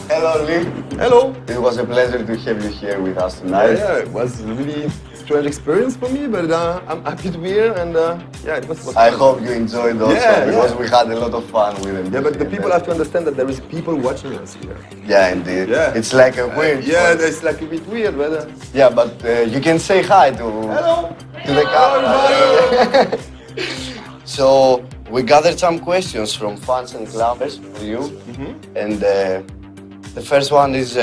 Hello, Lee. Hello. It was a pleasure to have you here with us tonight. Yeah, it was a really strange experience for me, but I'm happy to be here, and yeah, it was I fun. hope you enjoyed also because we had a lot of fun with it. Yeah, but the people have to understand that there is people watching us here. Yeah, indeed. Yeah. It's like a weird. Yeah, it's like a bit weird, but Yeah, but you can say hi to hello. to the camera. So we gathered some questions from fans and clubbers for you, and the first one is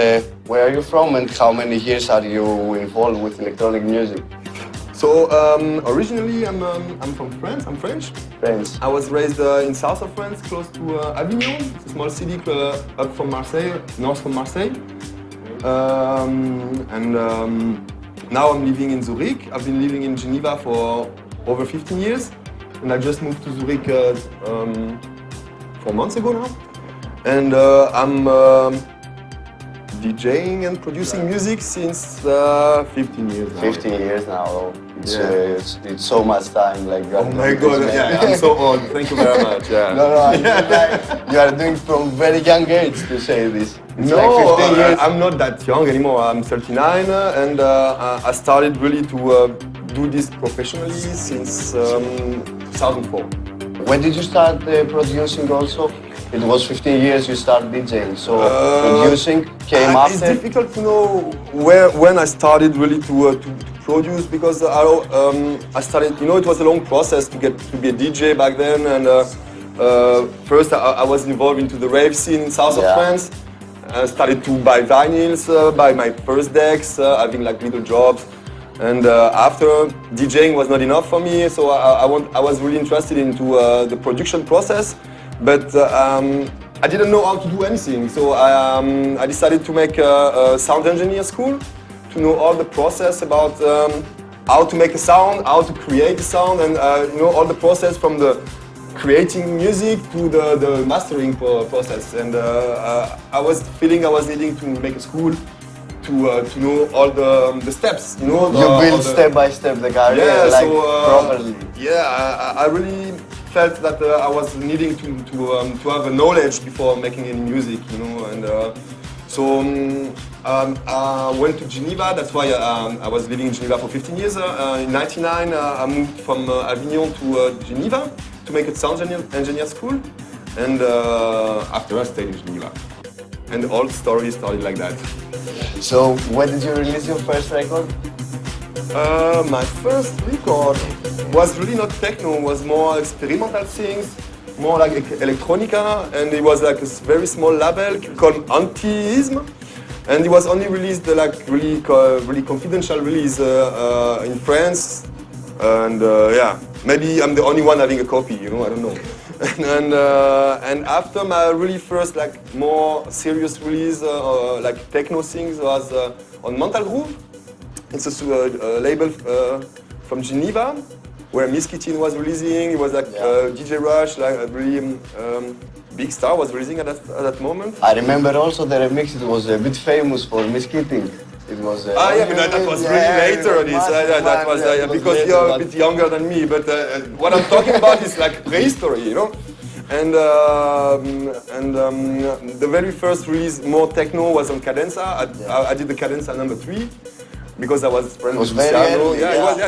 where are you from and how many years are you involved with electronic music? So originally I'm from France. I'm French. Friends. I was raised in south of France, close to Avignon. It's a small city up from Marseille, north from Marseille. Now I'm living in Zurich. I've been living in Geneva for over 15 years, and I just moved to Zurich 4 months ago now. And I'm DJing and producing music since 15 years now. 15 years now. It's so much time. Like Oh my God! Yeah, I'm so old. Thank you very much. Yeah. No, like, you are doing from very young age to say this. It's No, like 15 years. I'm not that young anymore. I'm 39, and I started really to do this professionally since 2004. When did you start producing also? It was 15 years you started DJing, so producing came It's after? difficult to know when I started really to produce, because I started, it was a long process to get to be a DJ back then, and first I was involved into the rave scene in south of France. I started to buy vinyls, buy my first decks, having like little jobs. And after, DJing was not enough for me, so I was really interested into the production process, but I didn't know how to do anything. So I decided to make a sound engineer school, to know all the process about how to make a sound, how to create a sound, and all the process from the creating music to the mastering process. And I was feeling I was needing to make a school to know all the steps, You build step by step the career, properly. Yeah, I really felt that I was needing to have a knowledge before making any music, and so I went to Geneva. That's why I was living in Geneva for 15 years. In '99, I moved from Avignon to Geneva to make a sound engineer school, and after I stayed in Geneva. And all stories started like that. So when did you release your first record? My first record was really not techno, it was more experimental things, more like electronica, and it was like a very small label called Antiism, and it was only released like really confidential release in France, and yeah, maybe I'm the only one having a copy, I don't know. And after my really first like more serious release, like techno things, was on Mental Groove. It's a label from Geneva, where Miskitin was releasing. It was like DJ Rush, like a really big star was releasing at that moment. I remember also the remix. It was a bit famous for Miskitin. It was. Yeah, but that was really later. That was because you're a bit younger than me. But what I'm talking about is like prehistory, And the very first release, more techno, was on Cadenza. I did the Cadenza number 3 because I was friends with Luciano.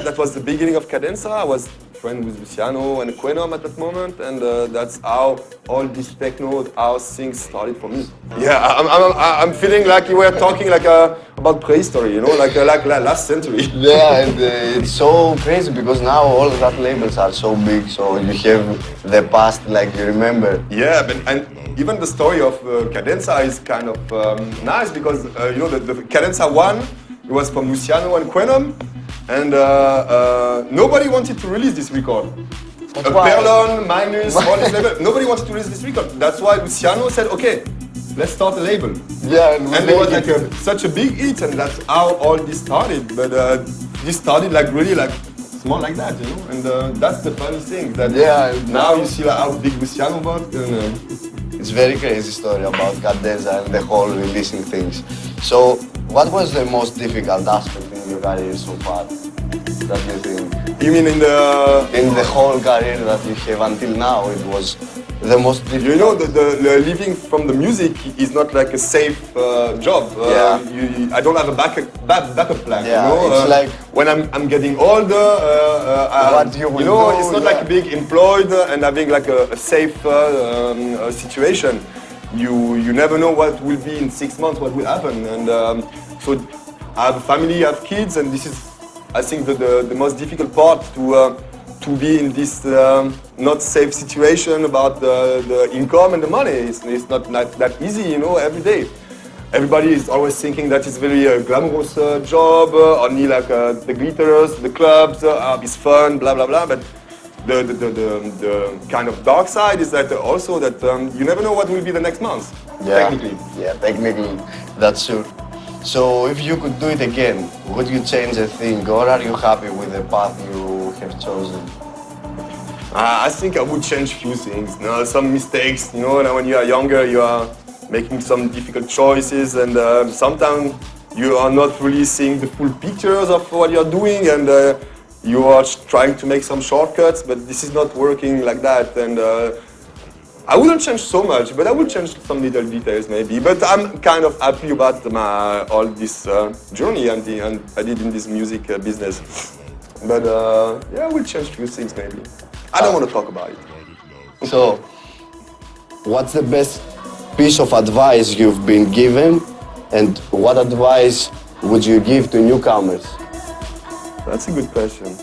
That was the beginning of Cadenza. I was friends with Luciano and Quenom at that moment, and that's how all this techno house things started for me. Yeah, I'm feeling like you were talking like about prehistory, like last century. Yeah, and it's so crazy because now all of that labels are so big, so you have the past like you remember. Yeah, and even the story of Cadenza is kind of nice because the Cadenza 1, it was from Luciano and Quenom, and nobody wanted to release this record. Perlon, Minus, all this label, nobody wanted to release this record. That's why Luciano said, okay, let's start a label. Yeah, and it was like such a big hit, and that's how all this started. But this started like really like small like that, and that's the funny thing. That now you see like, how big Luciano was. It's very crazy story about Cadenza and the whole releasing things. So What was the most difficult aspect in your career so far? That you think? You mean in the whole career that you have until now, it was the most difficult? You know, the living from the music is not like a safe job. I don't have a backup plan. Yeah, you know? it's like when I'm getting older, what you will you know, do, it's not like being employed and having like a safe situation. You never know what will be in 6 months, what will happen, and so I have a family, I have kids, and this is, I think, the most difficult part to be in this not safe situation about the income and the money. It's not that easy, you know, every day. Everybody is always thinking that it's very glamorous job, only like the glitters, the clubs, it's fun, blah, blah, blah. But the kind of dark side is that also that you never know what will be the next month, technically. Yeah, technically, that's true. So if you could do it again, would you change a thing, or are you happy with the path you have chosen? I think I would change a few things. You know, some mistakes. You know, when you are younger, you are making some difficult choices, and sometimes you are not really seeing the full pictures of what you are doing, and you are trying to make some shortcuts, but this is not working like that. And I wouldn't change so much, but I would change some little details maybe. But I'm kind of happy about all this journey and I did in this music business. But yeah, I will change a few things maybe. I don't want to talk about it. So, what's the best piece of advice you've been given, and what advice would you give to newcomers? That's a good question.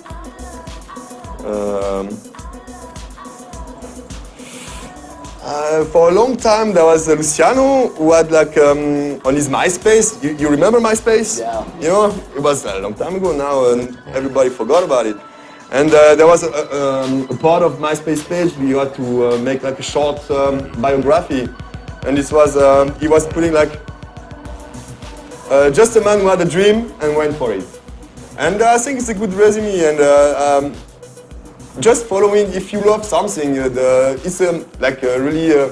For a long time, there was Luciano who had like on his MySpace. You remember MySpace? Yeah. You know, it was a long time ago now, and everybody forgot about it. And there was a part of MySpace page where you had to make like a short biography, and this was he was putting like just a man who had a dream and went for it. And I think it's a good resume, and just following, if you love something, it's like really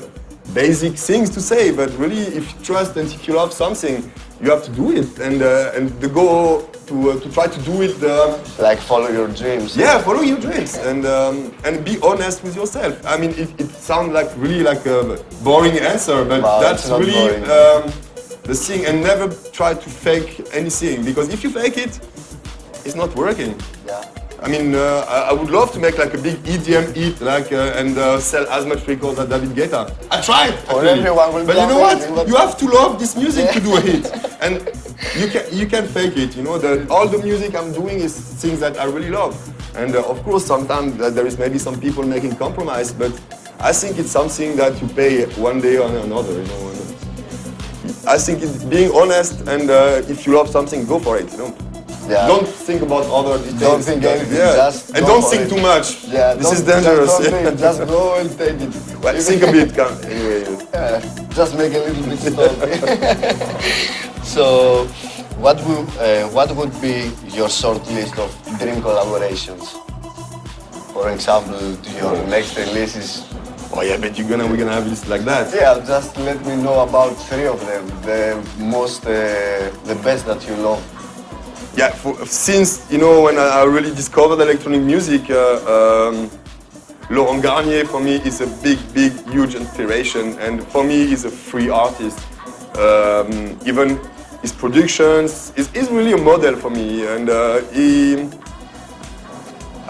basic things to say, but really if you trust and if you love something, you have to do it, and the goal to try to do it. Like follow your dreams. Yeah, follow your dreams, and be honest with yourself. I mean, it sounds like really like a boring answer, but Wow, that's it's not really boring. the thing, and never try to fake anything, because if you fake it, it's not working. Yeah. I mean, I would love to make like a big EDM hit, like and sell as much records as David Guetta. I tried, Or actually. everyone will But be you know amazing, what? but- You have to love this music to do a hit, and you can fake it. You know, all the music I'm doing is things that I really love, and of course sometimes there is maybe some people making compromise, but I think it's something that you pay one day or another. You know, I think it's being honest, and if you love something, go for it. You know. Yeah. Don't think about other details. Don't think anything, Yeah. just and go don't for think it. too much. Yeah, this is don't- dangerous. Just, don't Yeah. think, just go and take it. Well, think a bit, anyway. Yeah, just make a little bit story. So, what would be your short list of dream collaborations? For example, to your next releases. Oh yeah, but we're gonna have this like that. Yeah, just let me know about 3 of them. The best that you love. Yeah, since you know when I really discovered electronic music, Laurent Garnier for me is a big, huge inspiration, and for me he's a free artist. Even his productions is really a model for me, and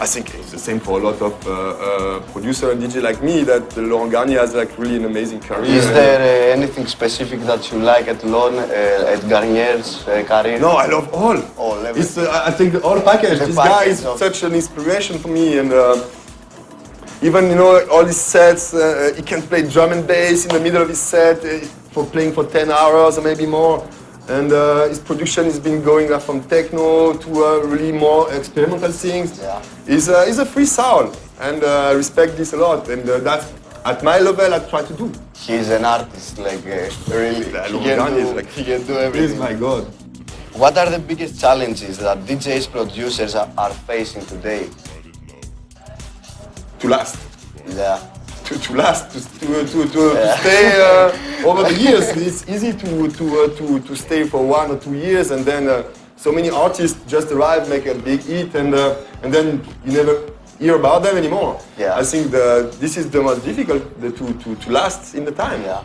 I think it's the same for a lot of producer and DJ like me, that Laurent Garnier has like really an amazing career. Is there anything specific that you like at Garnier's career? No, I love all. All, everything. It's I think the all package. The This guy package is of- such an inspiration for me, and even you know all his sets, he can play drum and bass in the middle of his set for playing for 10 hours or maybe more. And his production has been going from techno to really more experimental things. Yeah. He's a free soul, and I respect this a lot. And that's at my level I try to do. He's an artist, like really. Laurent Garnier is like, he can do please, everything. my God. What are the biggest challenges that DJs, producers are facing today? To last. Yeah. to last, to stay over the years. It's easy to stay for 1 or 2 years, and then so many artists just arrive, make a big hit, and then you never hear about them anymore. Yeah. I think this is the most difficult to last in the time. Yeah.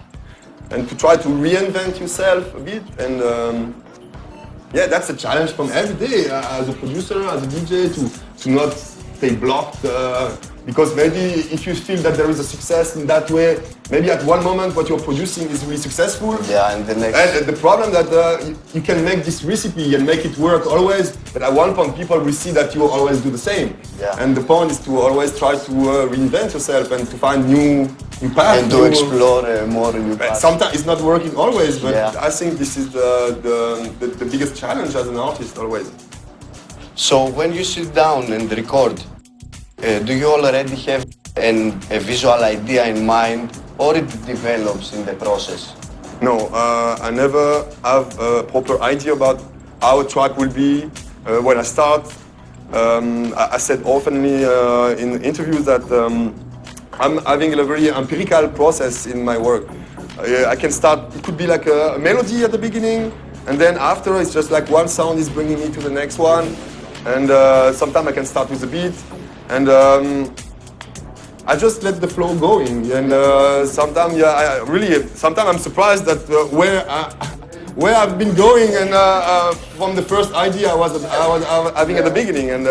And to try to reinvent yourself a bit, and yeah, that's a challenge from every day as a producer, as a DJ, to not stay blocked. Because maybe if you feel that there is a success in that way, maybe at one moment what you're producing is really successful. Yeah, and the next. And the problem that you can make this recipe and make it work always, but at one point people will see that you always do the same. Yeah. And the point is to always try to reinvent yourself and to find new paths. And to explore more new paths. Sometimes it's not working always, but Yeah. I think this is the biggest challenge as an artist always. So when you sit down and record, do you already have a visual idea in mind, or it develops in the process? No, I never have a proper idea about how a track will be when I start. I said oftenly in interviews that I'm having a very empirical process in my work. I can start, it could be like a melody at the beginning, and then after it's just like one sound is bringing me to the next one, and sometimes I can start with a beat, and I just let the flow going, and sometimes sometimes I'm surprised that where I've been going, and from the first idea I was having at the beginning, and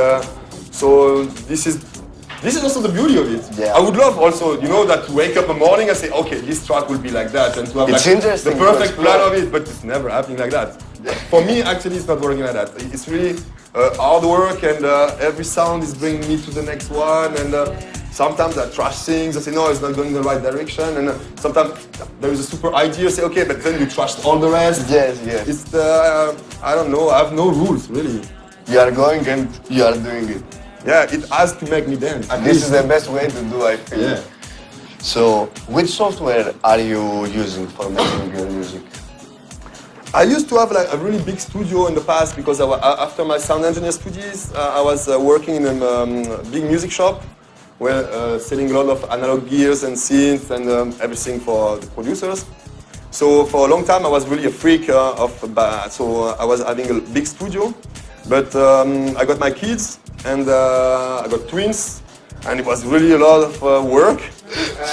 so this is also the beauty of it. Yeah. I would love also, that to wake up in the morning and say, okay, this track will be like that, and to have It's like interesting the perfect to plan explore. of it, but it's never happening like that. For me, actually, it's not working like that. It's really hard work, and every sound is bringing me to the next one, and sometimes I trash things, I say, no, it's not going in the right direction, and sometimes there is a super idea, say, okay, but then you trashed all the rest. Yes, yes. It's I don't know, I have no rules, really. You are going and you are doing it. Yeah, it has to make me dance. This is the best way to do, I feel. Yeah. So, which software are you using for making your music? I used to have like a really big studio in the past because after my sound engineer studies, I was working in a big music shop where selling a lot of analog gears and synths and everything for the producers. So for a long time I was really a freak so I was having a big studio, but I got my kids and I got twins, and it was really a lot of work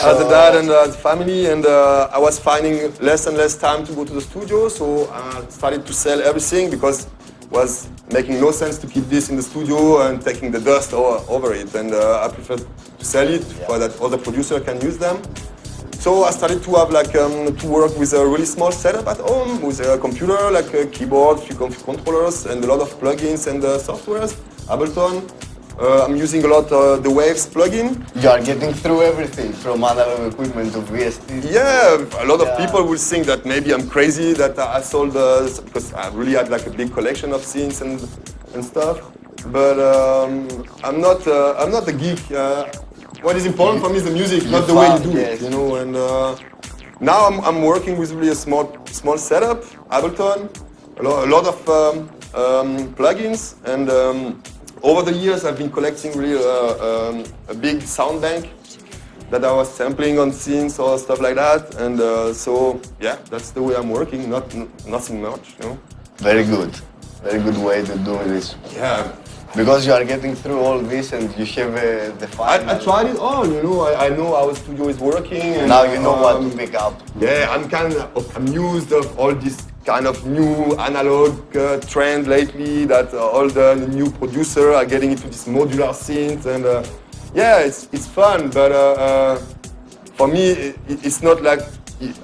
as a dad and as a family, and I was finding less and less time to go to the studio, so I started to sell everything because it was making no sense to keep this in the studio and taking the dust over it, and I prefer to sell it so that other producers can use them. So I started to have to work with a really small setup at home, with a computer, like a keyboard, few controllers, and a lot of plugins and softwares. Ableton. I'm using a lot the Waves plugin. You are getting through everything from analog equipment to VST. Yeah, a lot of people will think that maybe I'm crazy that I sold because I really had like a big collection of synths and stuff. But I'm not a geek. What is important for me is the music, not the way you do it. And now I'm working with really a small setup, Ableton, a lot of plugins, and over the years I've been collecting really a big sound bank that I was sampling on synths or stuff like that, and so yeah, that's the way I'm working. Nothing much, Very good way to do this. Yeah. Because you are getting through all this and you have the final. I tried it all, I know how a studio is working. And now you know what to pick up. Yeah, I'm kind of amused of all this kind of new analog trend lately, that all the new producers are getting into this modular synth, and yeah, it's fun, but for me, it's not like,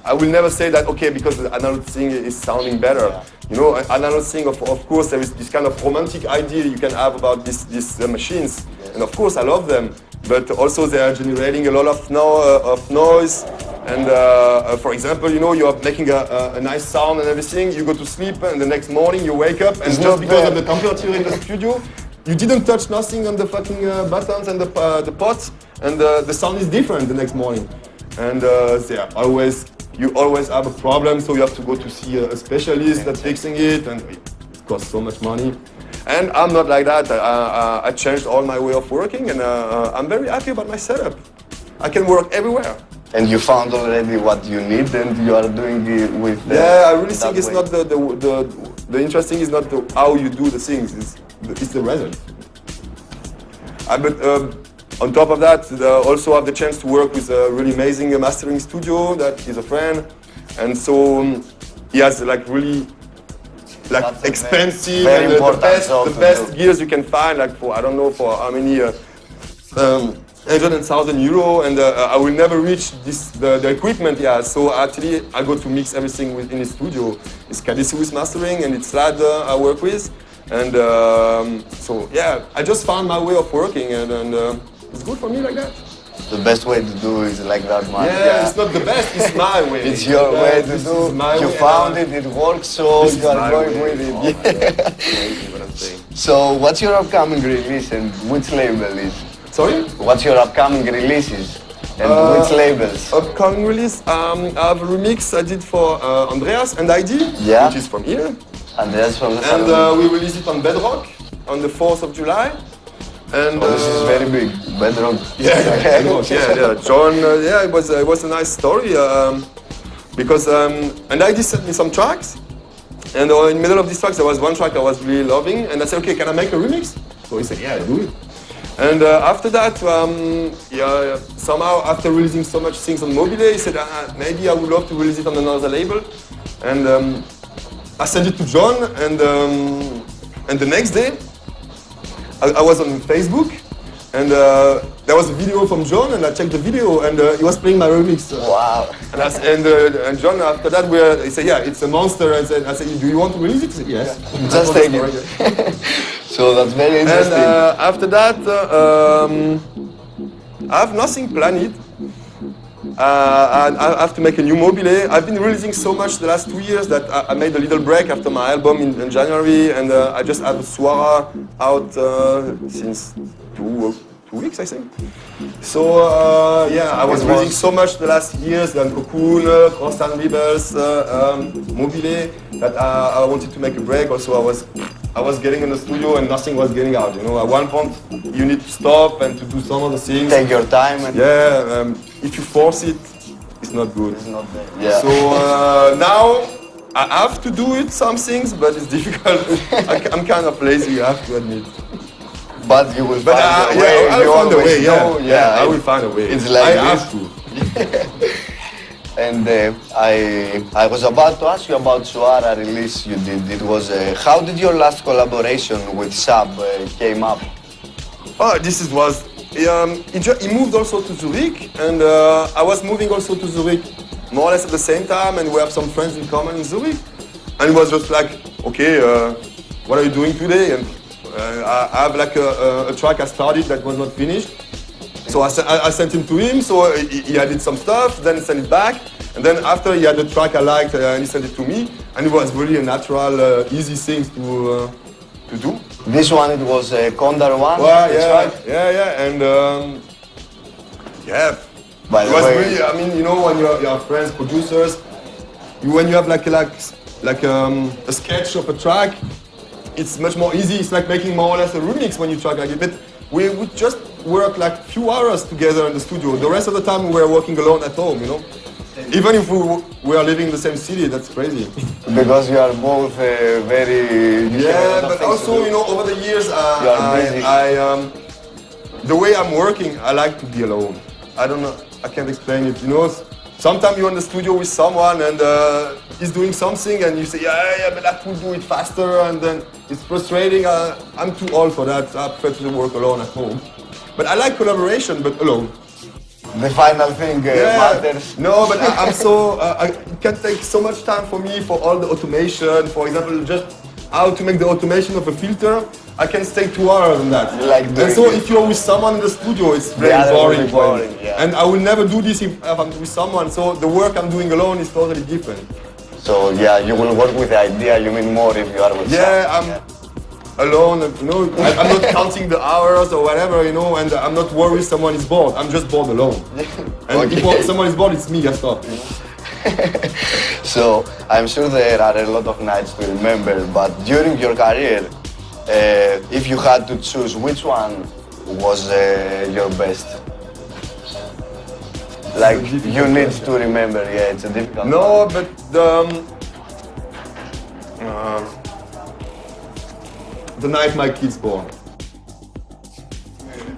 I will never say that, okay, because the analog thing is sounding better. Analog thing, of course, there is this kind of romantic idea you can have about these machines. Yes. And of course, I love them. But also they are generating a lot of noise. And for example, you're making a nice sound and everything, you go to sleep, and the next morning you wake up, and just because of the temperature in the studio, you didn't touch nothing on the fucking buttons and the pots, and the sound is different the next morning. And you always have a problem, so you have to go to see a specialist that's fixing it, and it costs so much money. And I'm not like that. I changed all my way of working, and I'm very happy about my setup. I can work everywhere. And you found already what you need, and you are doing it with. I really think it's way. not the interesting is not how you do the things. It's the result. But on top of that, also have the chance to work with a really amazing mastering studio that is a friend, and so he has like really That's expensive very and the important best gears you can find, like for I don't know for how many 100,000 euro, and I will never reach the equipment he has. So actually I go to mix everything in his studio. It's Cadisi with mastering, and it's Lad I work with, and so yeah, I just found my way of working, and it's good for me like that. The best way to do is like that, man. Yeah, it's not the best, it's my way. It's your way to This do. is my You way, found it works, so This is you are my going way. with it. Oh my Yeah. God. Crazy what I'm saying. So, what's your upcoming release and which label is? Sorry? What's your upcoming releases and which labels? Upcoming release, I have a remix I did for Andreas and ID, Yeah. which is from here. Andreas from the And we release it on Bedrock on the 4th of July. And this is very big. Bedrock. Bedrock, yeah. John, it was a nice story because and ID sent me some tracks, and in the middle of these tracks there was one track I was really loving, and I said, okay, can I make a remix? So he said, yeah, do it. And after that, somehow after releasing so much things on Mobile, he said, maybe I would love to release it on another label, and I sent it to John, and the next day. I was on Facebook, and there was a video from John, and I checked the video, and he was playing my remix. Wow. And John, after that, he said, yeah, it's a monster. I said, do you want to release it? He said, yes. Just take it. So that's very interesting. And after that, I have nothing planned. And I have to make a new mobile. I've been releasing so much the last 2 years that I made a little break after my album in January, and I just have a Suara out since two weeks, I think. So I was releasing so much the last years, and Cocoon, Constant Rebels, Mobile, that I wanted to make a break. Also, I was getting in the studio and nothing was getting out. You know, at one point you need to stop and to do some of the things. Take your time. And if you force it, it's not good. it's not there. Yeah. So now I have to do it, some things, but it's difficult. I'm kind of lazy, I have to admit. But you will But find a way. I will find a always way. know. I will find a way. It's like I this. have to. And I was about to ask you about Suara release you did. It was how did your last collaboration with Sab came up? Oh, he moved also to Zurich, and I was moving also to Zurich more or less at the same time, and we have some friends in common in Zurich. And it was just like, okay, what are you doing today? And I have like a track I started that was not finished. So I sent him to him, so he added some stuff, then he sent it back, and then after he had the track I liked, and he sent it to me, and it was really a natural, easy thing to do. This one, it was Condor one. Well, that's yeah, right? yeah, and By it the was way, really, I mean, you know, when you have friends, producers, when you have like a sketch of a track, it's much more easy. It's like making more or less a remix when you track like it. But we would just work like few hours together in the studio. The rest of the time we were working alone at home, you know. Even if we are living in the same city, that's crazy. because you are both very. Yeah, but also, you know, over the years, the way I'm working, I like to be alone. I don't know, I can't explain it. You know, sometimes you're in the studio with someone and he's doing something and you say, yeah, but I could do it faster, and then it's frustrating. I'm too old for that. I prefer to work alone at home. But I like collaboration, but alone. The final thing matters. No, but I'm so, it can take so much time for me for all the automation. For example, just how to make the automation of a filter. I can stay 2 hours on that. And so if you're with someone in the studio, it's very boring. Yeah. And I will never do this if I'm with someone. So the work I'm doing alone is totally different. So yeah, you will work with the idea. You mean more if you are with I'm alone, you know, I'm not counting the hours or whatever, you know, and I'm not worried someone is bored. I'm just bored alone. And if someone is bored, it's me, I stop. So I'm sure there are a lot of nights to remember, but during your career, if you had to choose, which one was your best? Like It's a difficult you need question. to remember, yeah, it's a difficult one. No, but the night my kids born.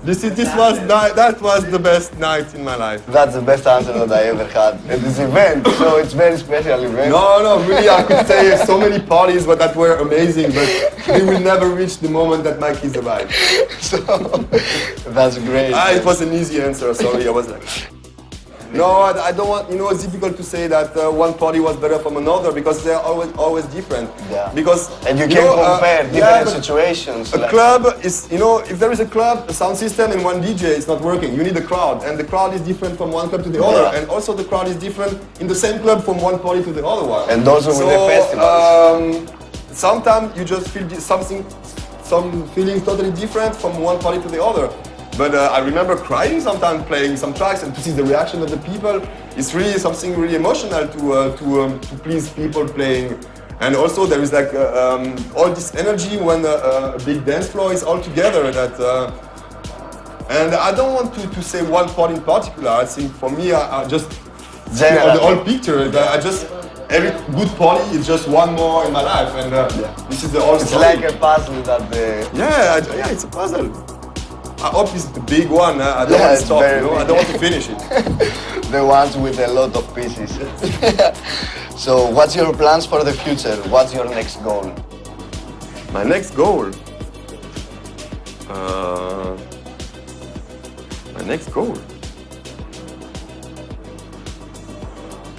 That was the best night in my life. That's the best answer that I ever had at this event, so it's very special event. No, really, I could say so many parties, but that were amazing, but they will never reach the moment that my kids arrived. So, that's great. It was an easy answer, sorry, I was like... No, I don't want, it's difficult to say that one party was better from another because they're always different. Yeah. Because, and you can compare different situations. A club is, if there is a club, a sound system and one DJ, it's not working. You need a crowd, and the crowd is different from one club to the other, and also the crowd is different in the same club from one party to the other one. And those are with the festivals. Sometimes you just feel some feelings totally different from one party to the other. But I remember crying sometimes playing some tracks, and to see the reaction of the people, it's really something really emotional to please people playing. And also there is like all this energy when a big dance floor is all together. And I don't want to say one part in particular. I think for me, I just the whole picture. Every good party is just one more in my life, and this is the whole story. It's like a puzzle that Yeah, it's a puzzle. I hope it's the big one. I don't want to stop, I don't want to finish it. The ones with a lot of pieces. So, what's your plans for the future? What's your next goal? My next goal? My next goal?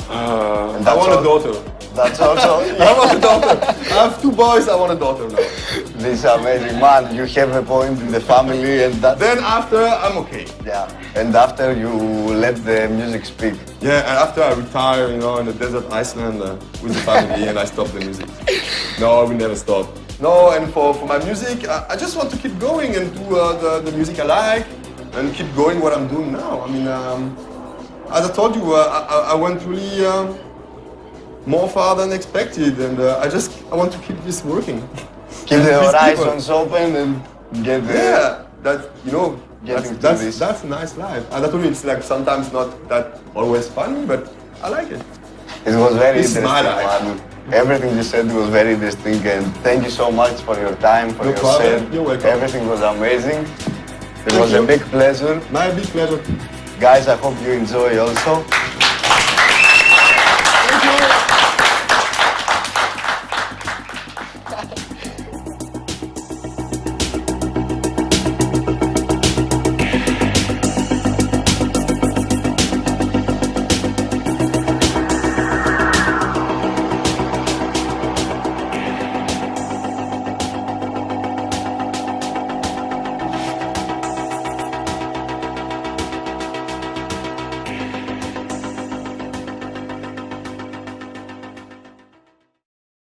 I want a daughter. That's also... I want a daughter. I have 2 boys, I want a daughter now. This amazing man, you have a point in the family and that... Then after, I'm okay. Yeah, and after you let the music speak. Yeah, and after I retire, in the desert Iceland with the family and I stop the music. No, I will never stop. No, and for my music, I just want to keep going and do the music I like and keep going what I'm doing now. I mean, as I told you, I went really more far than expected, and I want to keep this working. Keep the horizons open and get the... Yeah, that's a nice life. And I told you, it's like sometimes not that always funny, but I like it. It was very interesting, my life. man. Everything you said was very interesting, and thank you so much for your time, for your set. You're welcome. Everything was amazing. It was a big pleasure. My big pleasure. Guys, I hope you enjoy also.